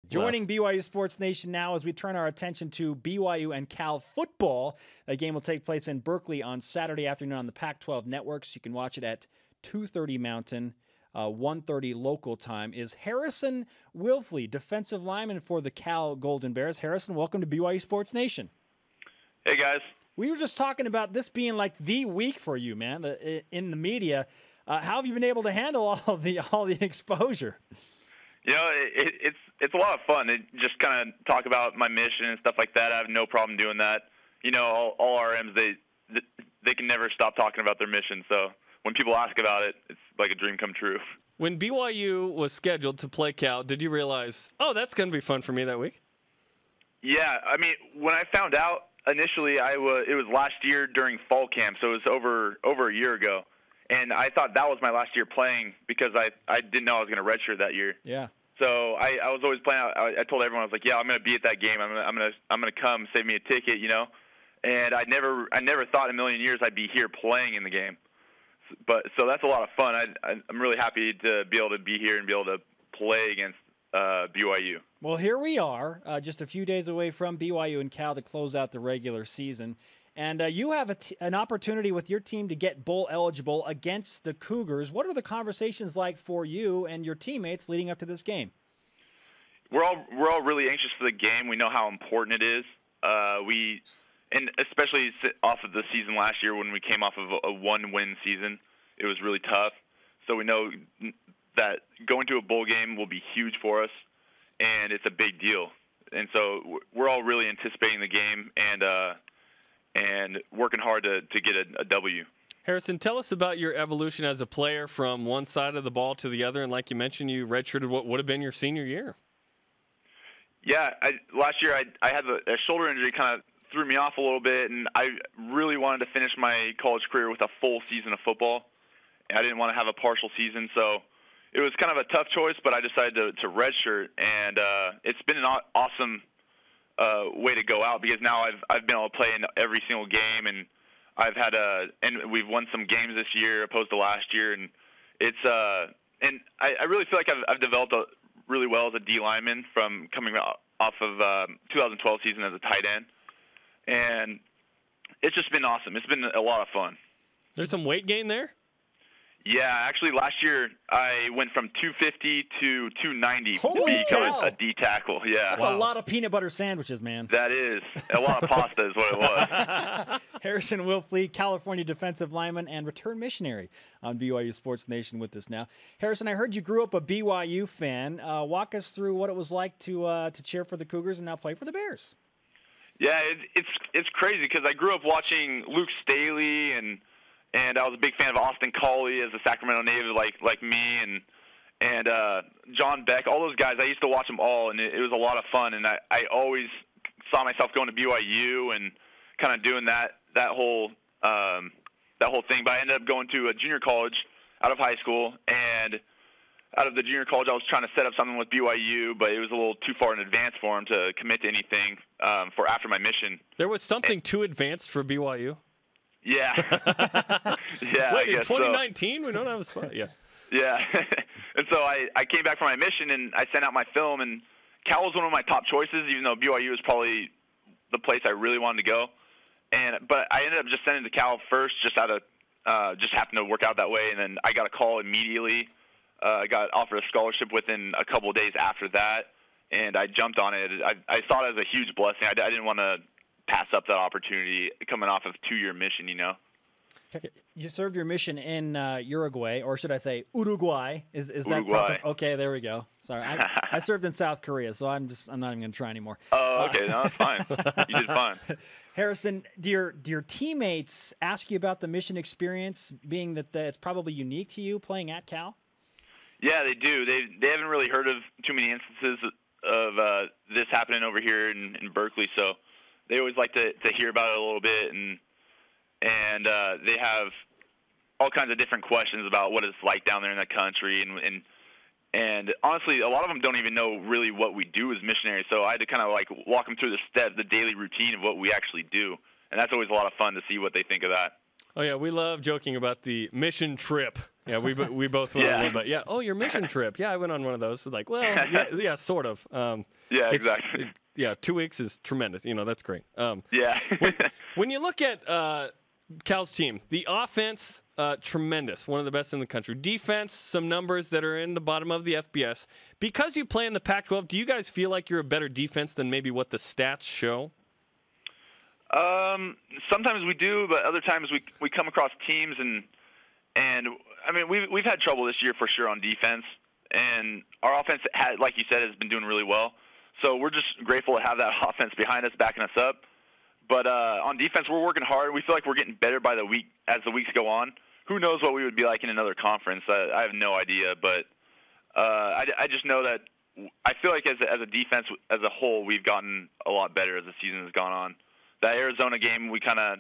Joining BYU Sports Nation now as we turn our attention to BYU and Cal football. That game will take place in Berkeley on Saturday afternoon on the Pac-12 networks. You can watch it at 2:30 Mountain, 1:30 local time. Is Harrison Wilfley, defensive lineman for the Cal Golden Bears. Harrison, welcome to BYU Sports Nation. Hey, guys. We were just talking about this being like the week for you, man, in the media. How have you been able to handle all the exposure? You know, it's a lot of fun. Just kind of talk about my mission and stuff like that. I have no problem doing that. You know, all RMs, they can never stop talking about their mission. So when people ask about it, it's like a dream come true. When BYU was scheduled to play Cal, did you realize, oh, that's going to be fun for me that week? Yeah, I mean, when I found out initially, it was last year during fall camp, so it was over a year ago. And I thought that was my last year playing because I didn't know I was going to redshirt that year. Yeah. So I was always playing. I told everyone, I was like, yeah, I'm going to be at that game. I'm going to come, save me a ticket, you know. And I never thought in a million years I'd be here playing in the game. So that's a lot of fun. I'm really happy to be able to be here and be able to play against BYU. Well, here we are, just a few days away from BYU and Cal to close out the regular season. And you have an opportunity with your team to get bowl eligible against the Cougars. What are the conversations like for you and your teammates leading up to this game? We're all really anxious for the game. We know how important it is. And especially off of the season last year when we came off of a one-win season, it was really tough. So we know that going to a bowl game will be huge for us, and it's a big deal. And so we're all really anticipating the game and working hard to get a W. Harrison, tell us about your evolution as a player from one side of the ball to the other. And like you mentioned, you redshirted what would have been your senior year. Yeah, last year I had a shoulder injury, kind of threw me off a little bit, and I really wanted to finish my college career with a full season of football. I didn't want to have a partial season, so it was kind of a tough choice, but I decided to redshirt, and it's been an awesome way to go out because now I've been able to play in every single game, and and we've won some games this year opposed to last year, and it's and I really feel like I've developed really well as a D lineman from coming off of 2012 season as a tight end, and it's just been awesome. It's been a lot of fun. There's some weight gain there? Yeah, actually last year I went from 250 to 290 Holy to become cow. a D tackle. Yeah. That's a lot of peanut butter sandwiches, man. That is. A lot of pasta is what it was. Harrison Wilfley, California defensive lineman and return missionary on BYU Sports Nation with us now. Harrison, I heard you grew up a BYU fan. Walk us through what it was like to cheer for the Cougars and now play for the Bears. Yeah, it's crazy because I grew up watching Luke Staley and I was a big fan of Austin Collie as a Sacramento native like me and John Beck, all those guys. I used to watch them all, and it was a lot of fun. And I always saw myself going to BYU and kind of doing that whole thing. But I ended up going to a junior college out of high school, and out of the junior college I was trying to set up something with BYU, but it was a little too far in advance for him to commit to anything for after my mission. There was something too advanced for BYU? Yeah. Yeah. Wait, I guess in 2019? So. We don't have a spot. Yeah. Yeah. And so I came back from my mission, and I sent out my film, and Cal was one of my top choices, even though BYU was probably the place I really wanted to go. But I ended up just sending to Cal first, just happened to work out that way, and then I got a call immediately. I got offered a scholarship within a couple of days after that, and I jumped on it. I saw it as a huge blessing. I didn't want to pass up that opportunity coming off of a 2-year mission, you know. You served your mission in Uruguay, or should I say Uruguay? Is that Uruguay? Proper? Okay, there we go. Sorry, I served in South Korea, so I'm not even going to try anymore. Oh, okay, no, that's fine. You did fine. Harrison, do your teammates ask you about the mission experience, being that it's probably unique to you playing at Cal? Yeah, they do. They haven't really heard of too many instances of this happening over here in Berkeley, so they always like to hear about it a little bit, and they have all kinds of different questions about what it's like down there in the country, and honestly, a lot of them don't even know really what we do as missionaries. So I had to kind of like walk them through the daily routine of what we actually do, and that's always a lot of fun to see what they think of that. Oh yeah, we love joking about the mission trip Yeah, we both went on one, but yeah. Oh, your mission trip. Yeah, I went on one of those. Like, well, yeah, sort of. Yeah, exactly. 2 weeks is tremendous. That's great. Yeah. when you look at Cal's team, the offense, tremendous, one of the best in the country. Defense, some numbers that are in the bottom of the FBS. Because you play in the Pac-12, do you guys feel like you're a better defense than maybe what the stats show? Sometimes we do, but other times we come across teams and I mean we've had trouble this year for sure on defense, and our offense like you said, has been doing really well. So we're just grateful to have that offense behind us, backing us up. But on defense, we're working hard. We feel like we're getting better by the week as the weeks go on. Who knows what we would be like in another conference? I have no idea, but I just know that I feel like as a defense as a whole, we've gotten a lot better as the season has gone on. That Arizona game, we kind of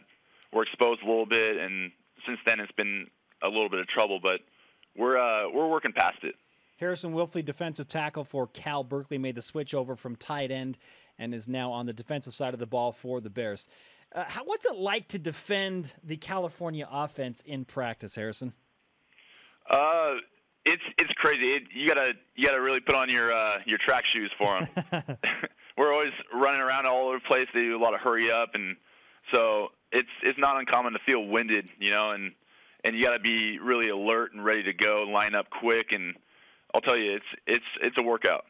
were exposed a little bit, and since then it's been a little bit of trouble. But we're working past it. Harrison Wilfley, defensive tackle for Cal Berkeley, made the switch over from tight end and is now on the defensive side of the ball for the Bears. What's it like to defend the California offense in practice, Harrison? It's crazy. You gotta really put on your track shoes for them. We're always running around all over the place. They do a lot of hurry up, and so it's not uncommon to feel winded, and you got to be really alert and ready to go, line up quick, and I'll tell you, it's a workout.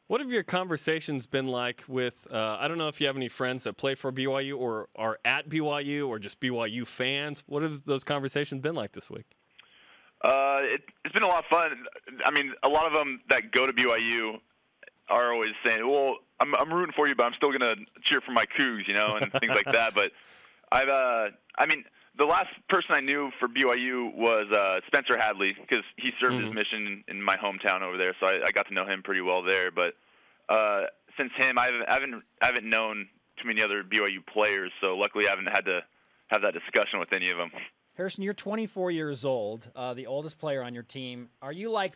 What have your conversations been like with, I don't know if you have any friends that play for BYU or are at BYU or just BYU fans. What have those conversations been like this week? It's been a lot of fun. I mean, a lot of them that go to BYU are always saying, well, I'm rooting for you, but I'm still going to cheer for my Cougs, and things like that. But the last person I knew for BYU was Spencer Hadley, because he served his mission in my hometown over there, so I got to know him pretty well there. But since him, I haven't known too many other BYU players, so luckily I haven't had to have that discussion with any of them. Harrison, you're 24 years old, the oldest player on your team. Are you like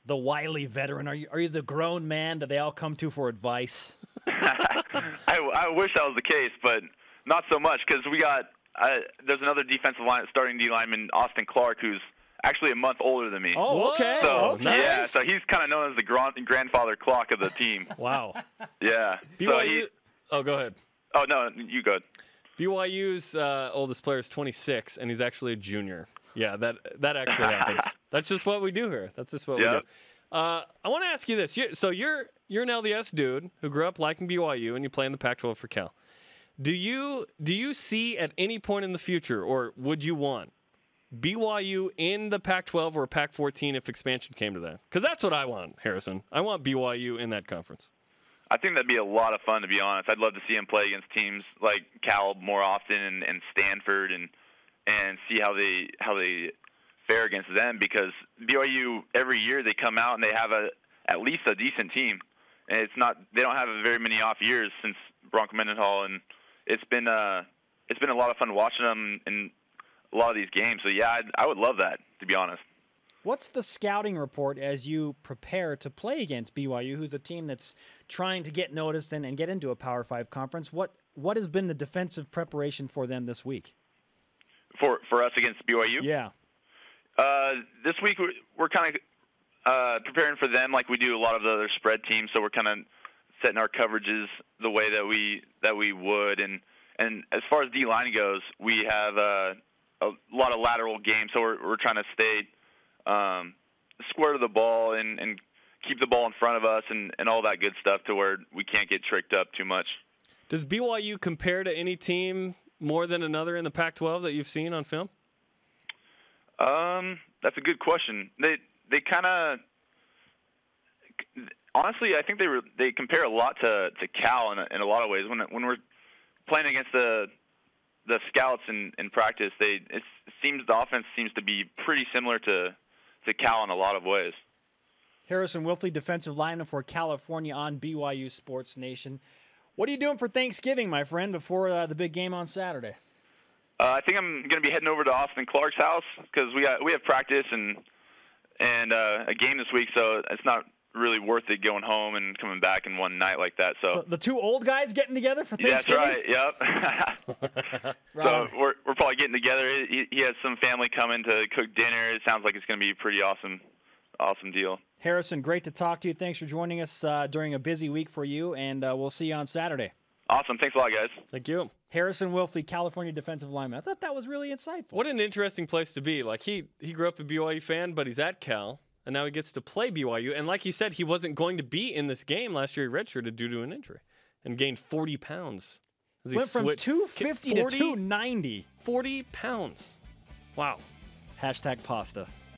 the wily veteran? Are you the grown man that they all come to for advice? I wish that was the case, but not so much, because we got there's another defensive line, starting D lineman, Austin Clark, who's actually a month older than me. Oh, okay. So, okay. Yeah, so he's kind of known as the grandfather clock of the team. Wow. Yeah. BYU. Go ahead. Oh, no, you go. BYU's oldest player is 26, and he's actually a junior. Yeah, that actually happens. That's just what we do here. That's just what we do. I want to ask you this. So you're an LDS dude who grew up liking BYU, and you play in the Pac-12 for Cal. Do you see at any point in the future, or would you want BYU in the Pac-12 or Pac-14 if expansion came to that? Because that's what I want, Harrison. I want BYU in that conference. I think that'd be a lot of fun, to be honest. I'd love to see him play against teams like Cal more often and Stanford and see how they fare against them, because BYU every year they come out and they have at least a decent team, and they don't have very many off years since Bronco Mendenhall, and it's been a lot of fun watching them in a lot of these games. So yeah, I would love that, to be honest. What's the scouting report as you prepare to play against BYU, who's a team that's trying to get noticed and get into a Power 5 conference? What has been the defensive preparation for them this week? For us against BYU? Yeah. This week we're kind of preparing for them like we do a lot of the other spread teams. So we're kind of setting our coverages the way that we would, and as far as D-line goes, we have a lot of lateral games. So we're trying to stay square to the ball and keep the ball in front of us and all that good stuff to where we can't get tricked up too much. Does BYU compare to any team more than another in the Pac-12 that you've seen on film? That's a good question. They kind of, honestly, I think they compare a lot to Cal in a lot of ways. When we're playing against the scouts in practice, the offense seems to be pretty similar to Cal in a lot of ways. Harrison Wilfley, defensive lineman for California on BYU Sports Nation. What are you doing for Thanksgiving, my friend, before the big game on Saturday? I think I'm going to be heading over to Austin Clark's house because we have practice and a game this week, so it's not really worth it going home and coming back in one night like that. So the two old guys getting together for Thanksgiving? That's right. Yep. So we're probably getting together. He has some family coming to cook dinner. It sounds like it's going to be a pretty awesome deal. Harrison, great to talk to you. Thanks for joining us during a busy week for you, and we'll see you on Saturday. Awesome. Thanks a lot, guys. Thank you. Harrison Wilfley, California defensive lineman. I thought that was really insightful. What an interesting place to be. Like, he grew up a BYU fan, but he's at Cal, and now he gets to play BYU. And like he said, he wasn't going to be in this game last year. He redshirted due to an injury and gained 40 pounds. Went from 250 to 290. 40 pounds. Wow. #pasta.